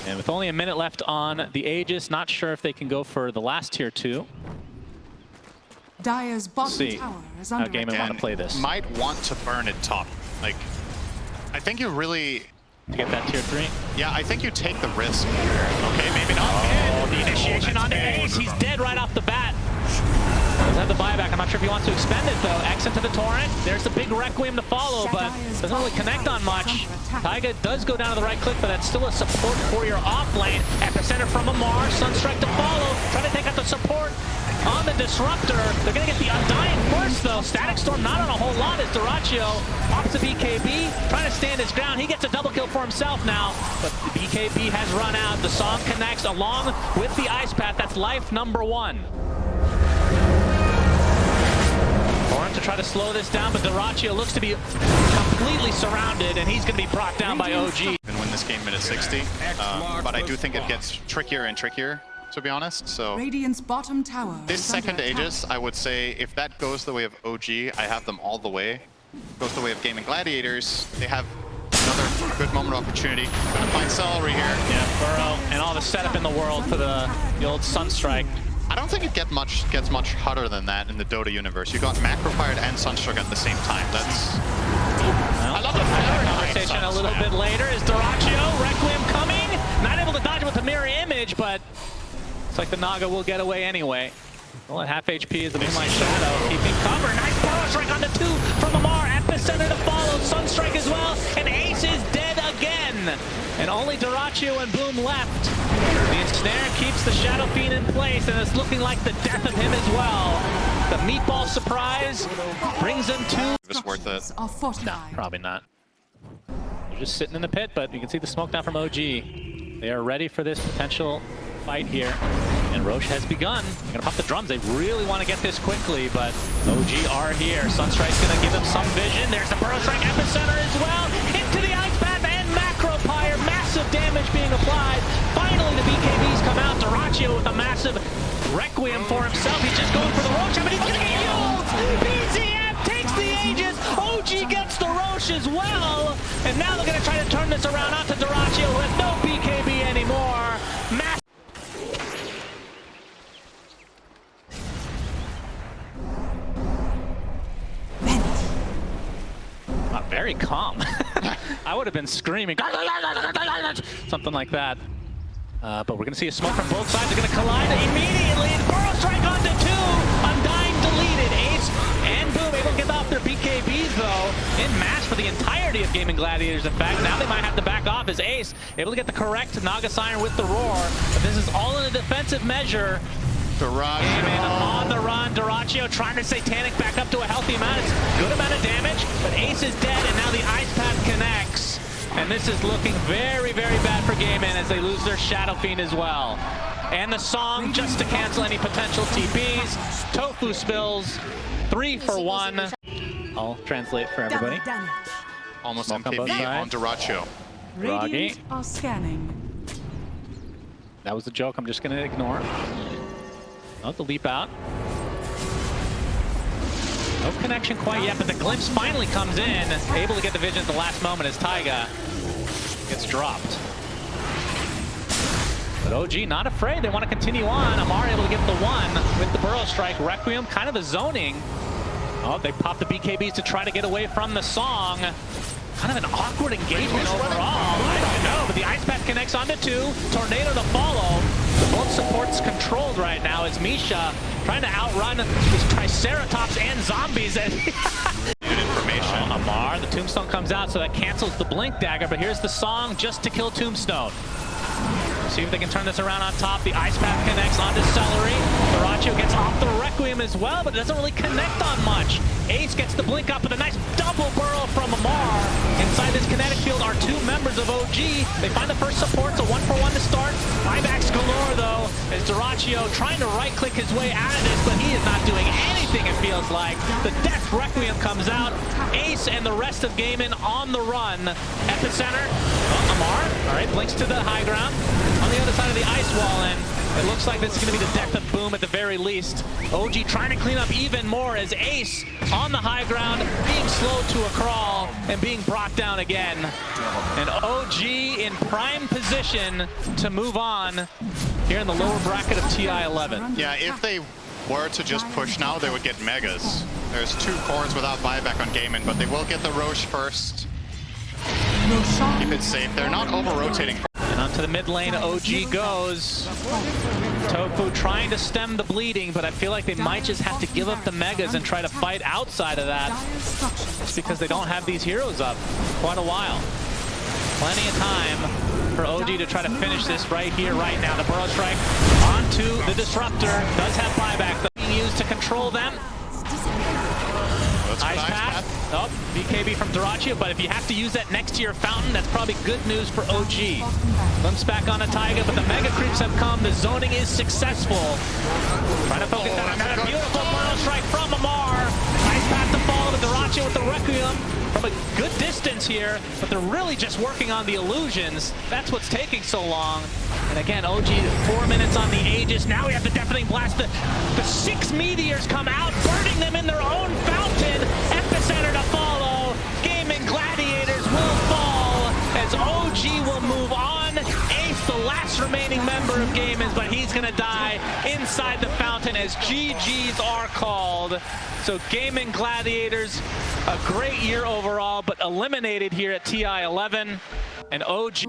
And with only a minute left on the Aegis, not sure if they can go for the last tier 2. Dire's bottom tower is under Gaimin want to play this. Might want to burn it top. Like, I think you really... To get that tier 3? Yeah, I think you take the risk here. Okay, maybe not. Oh, the initiation on the Ace. He's dead right off the bat. Does have the buyback. I'm not sure if he wants to expend it, though. X into the Torrent. There's the big Requiem to follow, but doesn't really connect on much. Taiga does go down to the right click, but that's still a support for your off lane. Epicenter from Amar. Sunstrike to follow. Trying to take out the support on the Disruptor. They're going to get the Undying first, though. Static Storm not on a whole lot as dyrachyo off the BKB, trying to stand his ground. He gets a double kill for himself now, but the BKB has run out. The song connects along with the Ice Path. That's life number 1. Torrent to try to slow this down, but dyrachyo looks to be completely surrounded, and he's going to be brought down by OG. And win this game minute 60, but I do think it gets trickier and trickier, to be honest. So Radiant's bottom tower this second Aegis, I would say, if that goes the way of OG, I have them all the way. Goes the way of Gaimin Gladiators, they have another good moment of opportunity. Gonna find Seleri here. Yeah, Burrow, and all the setup in the world for the old Sunstrike. I don't think it gets much hotter than that in the Dota universe. You got Macro Fired and Sunstrike at the same time. That's... Well, I love the fire conversation a little bit later. Is dyrachyo, Requiem coming? Not able to dodge with the mirror image, but it's like the Naga will get away anyway. Well, at half HP is the Moonlight Shadow, keeping cover. Nice Burrow Strike on the 2 from Amar. Epicenter to follow. Sunstrike as well, and Ace is dead again. And only dyrachyo and Boom left. The ensnare keeps the Shadow Fiend in place, and it's looking like the death of him as well. The meatball surprise brings him to... It's worth it. No, probably not. They're just sitting in the pit, but you can see the smoke down from OG. They are ready for this potential fight here. And Roche has begun. They're gonna pop the drums. They really want to get this quickly, but OG are here. Sunstrike's gonna give them some vision. There's the Burrow Strike Epicenter as well. Into the Ice Path and Macro Pyre. Massive damage being applied. Finally, the BKBs come out. dyrachyo with a massive Requiem for himself. He's just going for the Roche, but he's gonna get healed. BZM takes the Aegis. OG gets the Roche as well. And now they're gonna try to turn this around onto dyrachyo with no BKB anymore. Very calm. I would have been screaming, something like that. But we're gonna see a smoke from both sides. They're gonna collide immediately. Burrow Strike onto 2. Undying deleted. Ace and Boom able to get off their BKBs though. In match for the entirety of Gaimin Gladiators. In fact, now they might have to back off as Ace able to get the correct Naga Siren with the roar. But this is all in a defensive measure. dyrachyo on the run. dyrachyo trying to Satanic back up to a healthy amount. It's a good amount of damage, but Ace is dead, and now the Ice Path connects. And this is looking very, very bad for Gaimin as they lose their Shadow Fiend as well. And the song just to cancel any potential TPs. tOfu spills 3 for 1. I'll translate for everybody. almost Smoke on both MPB sides. on dyrachyo. Yuragi. Radiant are scanning. That was a joke I'm just going to ignore. Oh, the leap out. No connection quite yet, but the glimpse finally comes in. Able to get the vision at the last moment as Taiga gets dropped. But OG not afraid. They want to continue on. Amar able to get the 1 with the Burrow Strike. Requiem kind of the zoning. Oh, they pop the BKBs to try to get away from the song. Kind of an awkward engagement overall. I don't know, but the Ice Path connects onto 2. Tornado to follow. Both supports controlled right now as Misha trying to outrun these Triceratops and zombies. Good information. Amar, the Tombstone comes out, so that cancels the Blink Dagger, but here's the song just to kill Tombstone. See if they can turn this around on top. The Ice Path connects onto Seleri. dyrachyo gets off the Requiem as well, but it doesn't really connect on much. Ace gets the blink up with a nice double burrow from Amar. Inside this kinetic field are 2 members of OG. They find the first support, so 1-for-1 to start. Buybacks galore though, as dyrachyo trying to right-click his way out of this, but he is not doing anything, it feels like. The Death Requiem comes out. Ace and the rest of Gaimin on the run. Epicenter. Amar, all right, blinks to the high ground. on the other side of the ice wall, and it looks like this is going to be the death of Boom at the very least. OG trying to clean up even more as Ace on the high ground, being slowed to a crawl and being brought down again. And OG in prime position to move on here in the lower bracket of TI-11. Yeah, if they were to just push now, they would get Megas. There's 2 cores without buyback on Gaimin, but they will get the Roche first. Keep it safe. They're not over-rotating. And onto the mid lane, OG goes. tOfu trying to stem the bleeding, but I feel like they might just have to give up the Megas and try to fight outside of that. It's because they don't have these heroes up quite a while. Plenty of time for OG to try to finish this right here, right now. The Burrow Strike onto the Disruptor. Does have buyback being used to control them. Ice Path. Oh, BKB from dyrachyo, but if you have to use that next to your fountain, that's probably good news for OG. Limps back on a Taiga, but the Mega Creeps have come. The zoning is successful. Trying to focus on another beautiful Burrow Strike from Amar. Ice Path to follow the dyrachyo with the Requiem from a good distance here, but they're really just working on the illusions. That's what's taking so long. And again, OG 4 minutes on the Aegis. Now we have the Deafening Blast. The 6 meteors come out, burning them in their own fountain. Epicenter to follow. Gaimin Gladiators will fall as OG will move on. Ace, the last remaining member of Gaimin, but he's gonna die inside the fountain as GGs are called. So Gaimin Gladiators, a great year overall, but eliminated here at TI-11. And OG